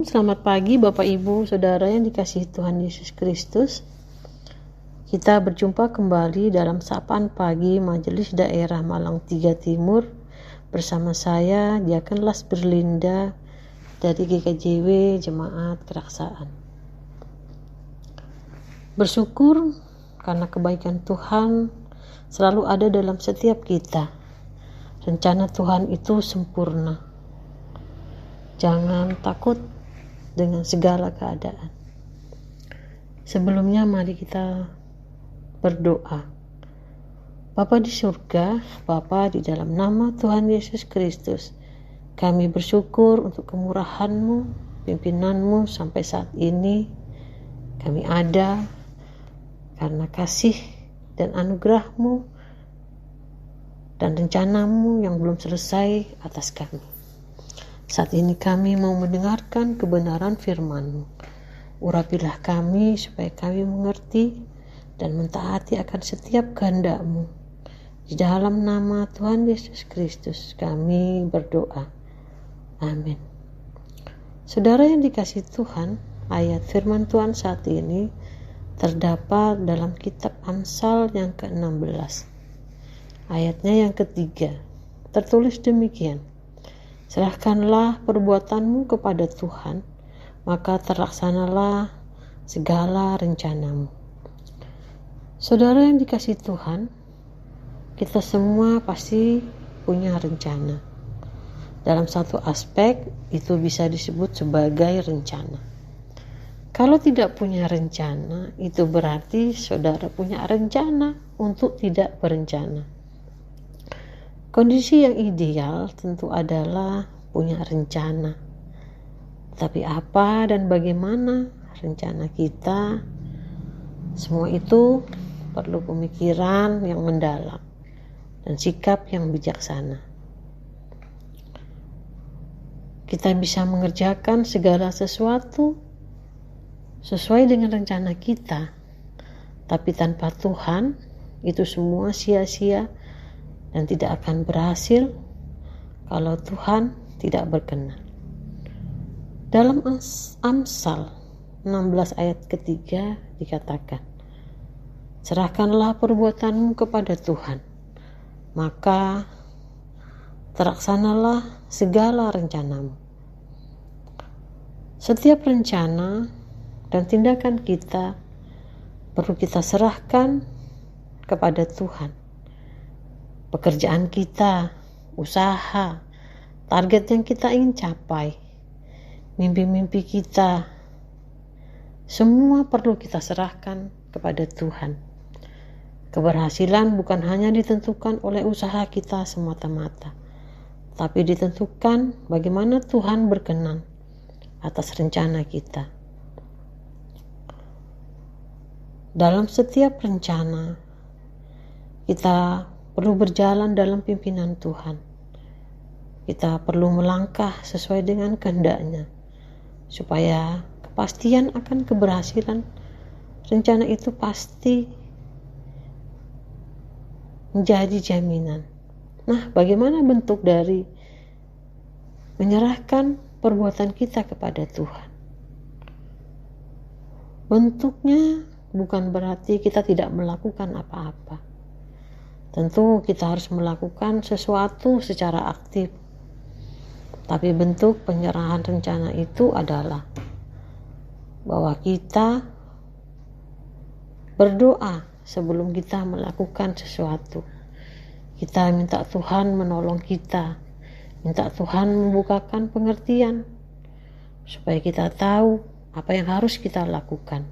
Selamat pagi Bapak Ibu Saudara yang dikasihi Tuhan Yesus Kristus. Kita berjumpa kembali dalam sapaan pagi Majelis Daerah Malang 3 Timur bersama saya Diaken Las Berlinda dari GKJW Jemaat Keraksaan. Bersyukur karena kebaikan Tuhan selalu ada dalam setiap kita. Rencana Tuhan itu sempurna. Jangan takut dengan segala keadaan. Sebelumnya mari kita berdoa. Bapa di surga, Bapa di dalam nama Tuhan Yesus Kristus, kami bersyukur untuk kemurahan-Mu, pimpinan-Mu sampai saat ini. Kami ada karena kasih dan anugerah-Mu dan rencana-Mu yang belum selesai atas kami. Saat ini kami mau mendengarkan kebenaran firman-Mu. Urapilah kami supaya kami mengerti dan mentaati akan setiap kehendak-Mu. Di dalam nama Tuhan Yesus Kristus kami berdoa. Amin. Saudara yang dikasihi Tuhan, ayat firman Tuhan saat ini terdapat dalam kitab Amsal yang ke-16. Ayatnya yang ketiga. Tertulis demikian. Serahkanlah perbuatanmu kepada Tuhan, maka terlaksanalah segala rencanamu. Saudara yang dikasihi Tuhan, kita semua pasti punya rencana. Dalam satu aspek, itu bisa disebut sebagai rencana. Kalau tidak punya rencana, itu berarti saudara punya rencana untuk tidak berencana. Kondisi yang ideal tentu adalah punya rencana. Tapi apa dan bagaimana rencana kita, semua itu perlu pemikiran yang mendalam dan sikap yang bijaksana. Kita bisa mengerjakan segala sesuatu sesuai dengan rencana kita, tapi tanpa Tuhan itu semua sia-sia dan tidak akan berhasil kalau Tuhan tidak berkenan. Dalam Amsal 16 ayat ketiga dikatakan, serahkanlah perbuatanmu kepada Tuhan, maka terlaksanalah segala rencanamu. Setiap rencana dan tindakan kita perlu kita serahkan kepada Tuhan. Pekerjaan kita, usaha, target yang kita ingin capai, mimpi-mimpi kita, semua perlu kita serahkan kepada Tuhan. Keberhasilan bukan hanya ditentukan oleh usaha kita semata-mata, tapi ditentukan bagaimana Tuhan berkenan atas rencana kita. Dalam setiap rencana, kita perlu berjalan dalam pimpinan Tuhan. Kita perlu melangkah sesuai dengan kehendak-Nya, supaya kepastian akan keberhasilan rencana itu pasti menjadi jaminan. Nah, bagaimana bentuk dari menyerahkan perbuatan kita kepada Tuhan? Bentuknya bukan berarti kita tidak melakukan apa-apa. Tentu kita harus melakukan sesuatu secara aktif. Tapi bentuk penyerahan rencana itu adalah bahwa kita berdoa sebelum kita melakukan sesuatu. Kita minta Tuhan menolong kita, minta Tuhan membukakan pengertian supaya kita tahu apa yang harus kita lakukan.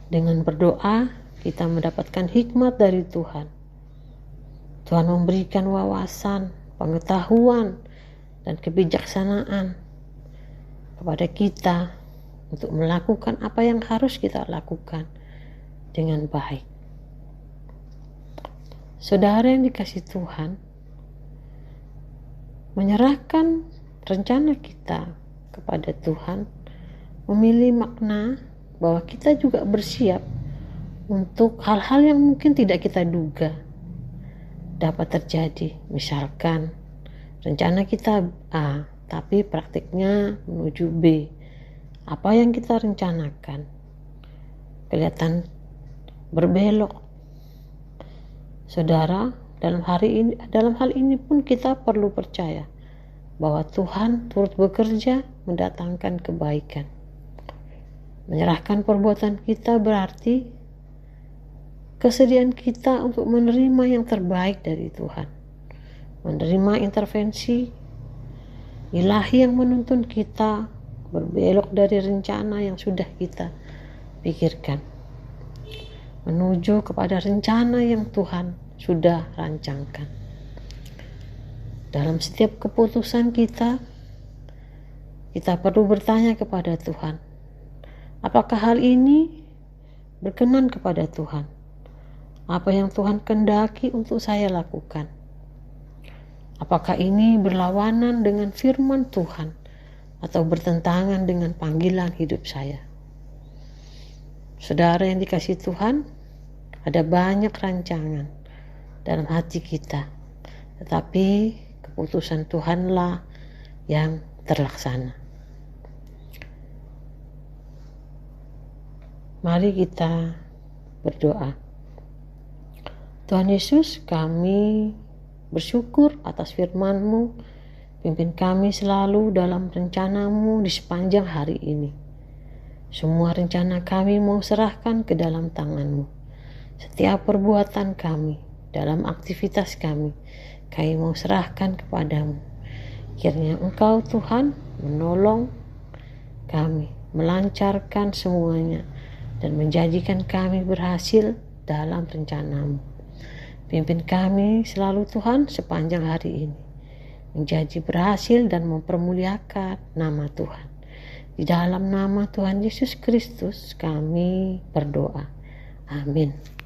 Dengan berdoa, kita mendapatkan hikmat dari Tuhan. Tuhan memberikan wawasan, pengetahuan, dan kebijaksanaan kepada kita untuk melakukan apa yang harus kita lakukan dengan baik. Saudara yang dikasihi Tuhan, menyerahkan rencana kita kepada Tuhan memiliki makna bahwa kita juga bersiap untuk hal-hal yang mungkin tidak kita duga dapat terjadi. Misalkan rencana kita A, tapi praktiknya menuju B. Apa yang kita rencanakan kelihatan berbelok. Saudara, dalam hal ini pun kita perlu percaya bahwa Tuhan turut bekerja mendatangkan kebaikan. Menyerahkan perbuatan kita berarti kesediaan kita untuk menerima yang terbaik dari Tuhan. Menerima intervensi ilahi yang menuntun kita berbelok dari rencana yang sudah kita pikirkan, menuju kepada rencana yang Tuhan sudah rancangkan. Dalam setiap keputusan kita perlu bertanya kepada Tuhan, apakah hal ini berkenan kepada Tuhan? Apa yang Tuhan kehendaki untuk saya lakukan? Apakah ini berlawanan dengan firman Tuhan atau bertentangan dengan panggilan hidup saya? Saudara yang dikasihi Tuhan, ada banyak rancangan dalam hati kita, tetapi keputusan Tuhanlah yang terlaksana. Mari kita berdoa. Tuhan Yesus, kami bersyukur atas firman-Mu. Pimpin kami selalu dalam rencana-Mu di sepanjang hari ini. Semua rencana kami mau serahkan ke dalam tangan-Mu. Setiap perbuatan kami, dalam aktivitas kami mau serahkan kepadamu. Kiranya Engkau Tuhan menolong kami, melancarkan semuanya, dan menjadikan kami berhasil dalam rencana-Mu. Pimpin kami selalu Tuhan sepanjang hari ini, menjadi berhasil dan mempermuliakan nama Tuhan. Di dalam nama Tuhan Yesus Kristus kami berdoa. Amin.